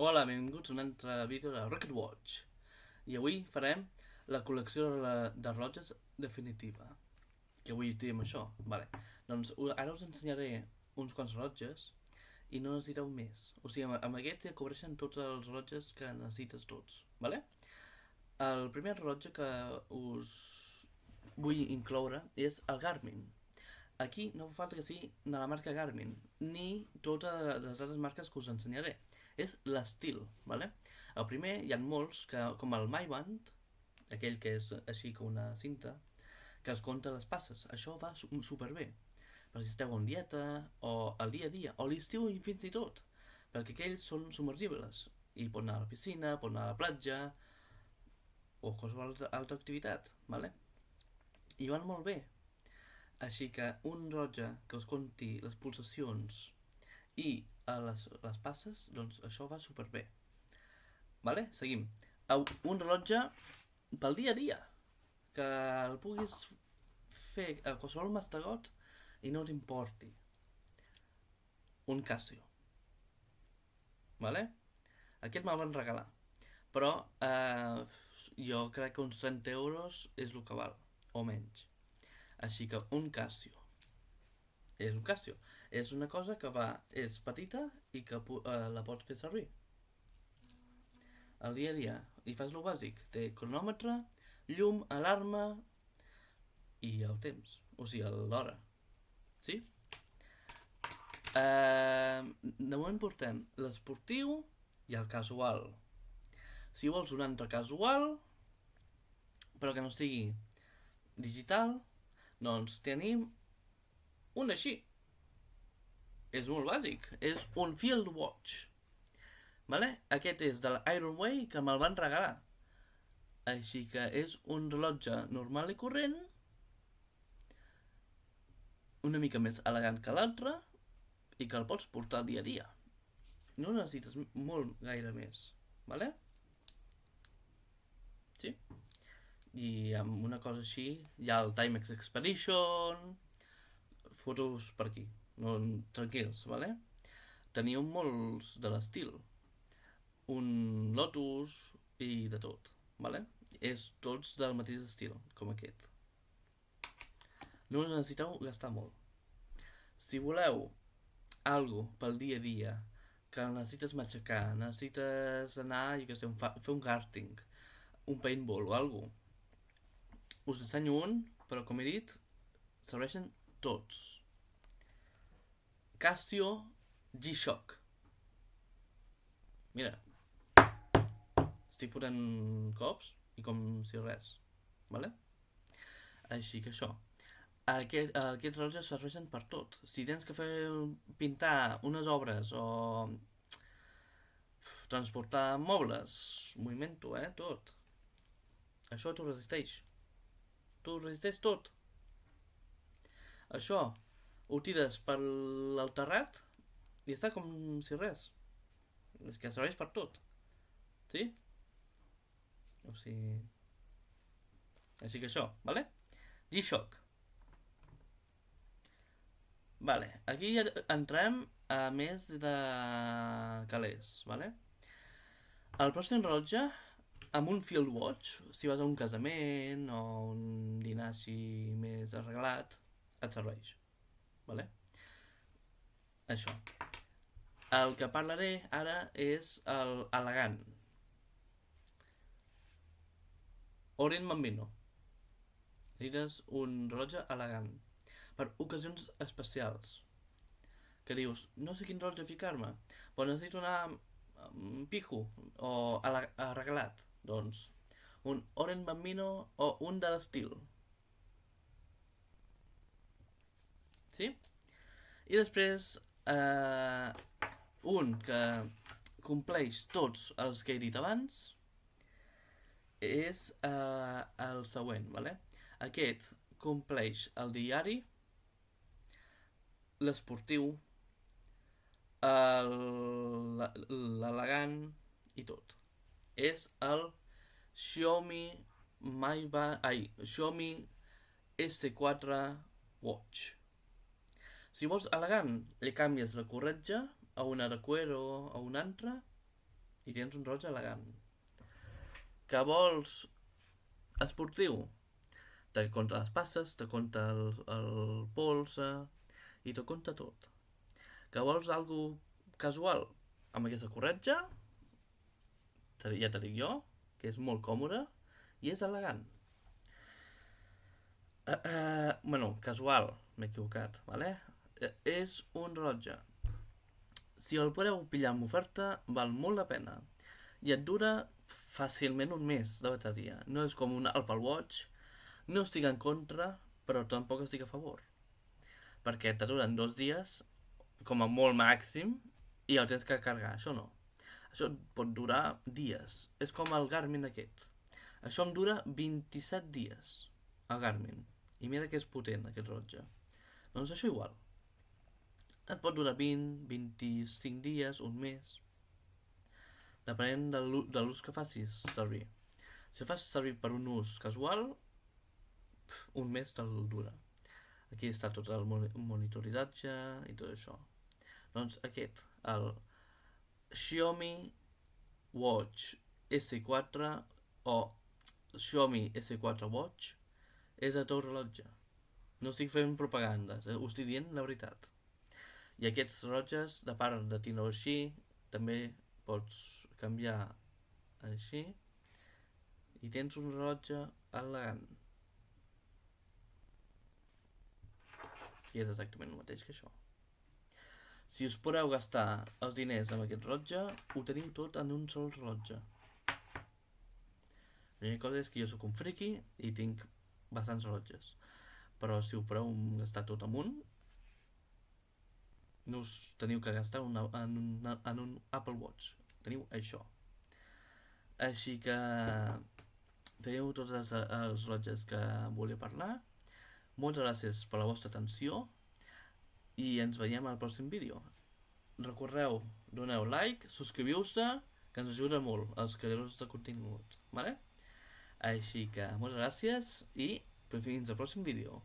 Hola, benvinguts a un altre vídeo de Rocket Watch. I avui farem la col·lecció de rellotges definitiva. Que avui diem això, vale. Doncs ara us ensenyaré uns quants rellotges i no necessiteu més. O sigui, amb aquests ja cobreixen tots els rellotges que necessites tots, vale? El primer rellotge que us vull incloure és el Garmin. Aquí no fa falta que sigui de la marca Garmin, ni totes les altres marques que us ensenyaré. És l'estil, ¿vale? El primer, hi ha molts, com el MyBand, aquell que és així com una cinta, que es compta les passes. Això va superbé. Per si esteu en dieta, o al dia a dia, o l'estiu fins i tot. Perquè aquells són submergibles. I pot anar a la piscina, pot anar a la platja, o qualsevol altra activitat, ¿vale? I van molt bé. Així que un rellotge que us conti les pulsacions i les passes, doncs això va superbé. Vale? Seguim. Un rellotge pel dia a dia, que el puguis fer a qualsevol mastegot i no t'importi. Un Casio. Vale? Aquest me'l van regalar. Però jo crec que uns 30 euros és el que val, o menys. Així que un Casio. És un Casio. És una cosa que és petita i que la pots fer servir. Al dia a dia. I fas lo bàsic. Té cronòmetre, llum, alarma i el temps. O sigui, l'hora. Sí? De moment portem l'esportiu i el casual. Si vols un altre casual, però que no sigui digital, doncs tenim un així. És molt bàsic. És un Field Watch. Vale? Aquest és de l'Ironway, que me'l van regalar. Així que és un rellotge normal i corrent, una mica més elegant que l'altre, i que el pots portar al dia a dia. No necessites molt gaire més. Vale? Sí? I amb una cosa així hi ha el Timex Expedition, fotos per aquí. No, tranquils, vale? Teniu molts de l'estil. Un Lotus i de tot, vale? És tots del mateix estil, com aquest. No necessiteu gastar molt. Si voleu algo pel dia a dia, que necessites matxacar, necessites anar, jo què sé, fer un karting, un paintball o algo, us ensenyo un, però com he dit, serveixen tots. Casio G-Shock. Mira, estic fotent cops i com si res, vale? Així que això. Aquests rellotges serveixen per tot. Si tens que pintar unes obres o transportar mobles, movimento, tot. Això t'ho resisteix. T'ho resisteix tot. Això ho tires per el terrat i està com si res. És que serveix per tot. Sí? O sigui... Així que això, vale? G-Shock. Vale, aquí ja entrem a més de calés, vale? El pròxim rellotge, amb un Field Watch, si vas a un casament o un dinar així més arreglat, et serveix, vale? Això. El que parlaré ara és el elegant. Orient Bambino. Necessites un rellotge elegant per ocasions especials, que dius, no sé quin rellotge ficar-me, però necessito anar pijo o arreglat. Doncs un Orient Bambino o un de l'estil. Sí? I després un que compleix tots els que he dit abans és el següent, vale? Aquest compleix el diari, l'esportiu, l'elegant i tot. És el Xiaomi Xiaomi S4 Watch. Si vols elegant, li canvies la corretja a una de cuero o una altra i tens un rellotge elegant. Que vols esportiu? Te compta les passes, te compta el polze i te compta tot. Que vols algo casual? Amb aquesta corretja, ja te dic jo, que és molt còmode i és elegant. Bueno, casual, m'he equivocat, vale? És un rellotge. Si el podeu pillar amb oferta, val molt la pena. I et dura fàcilment un mes de bateria. No és com un Apple Watch. No estic en contra, però tampoc estic a favor. Perquè te duren 2 dies, com a molt màxim, i el tens que carregar. Això no. Això pot durar dies. És com el Garmin aquest. Això em dura 27 dies, el Garmin. I mira que és potent, aquest rellotge. Doncs això igual. Et pot durar 20, 25 dies, un mes. Depenent de l'ús que facis servir. Si el fas servir per un ús casual, un mes te'l dura. Aquí està tot el monitoritzatge i tot això. Doncs aquest, el Xiaomi Watch S4 o Xiaomi S4 Watch és el teu rellotge. No estic fent propaganda, ho estic dient la veritat. I aquests rellotges, de part de tenir-ho així, també pots canviar així i tens un rellotge elegant. I és exactament el mateix que això. Si us podeu gastar els diners amb aquest rellotge, ho teniu tot en un sol rellotge. L'única cosa és que jo sóc un friki i tinc bastants rellotges. Però si ho podeu gastar tot en un, no us teniu que gastar en un Apple Watch. Teniu això. Així que teniu tots els rellotges que volia parlar. Moltes gràcies per la vostra atenció i ens veiem al pròxim vídeo. Recordeu, doneu like, subscriviu-se, que ens ajuda molt als creadors de contingut. Vale? Així que moltes gràcies i fins al pròxim vídeo.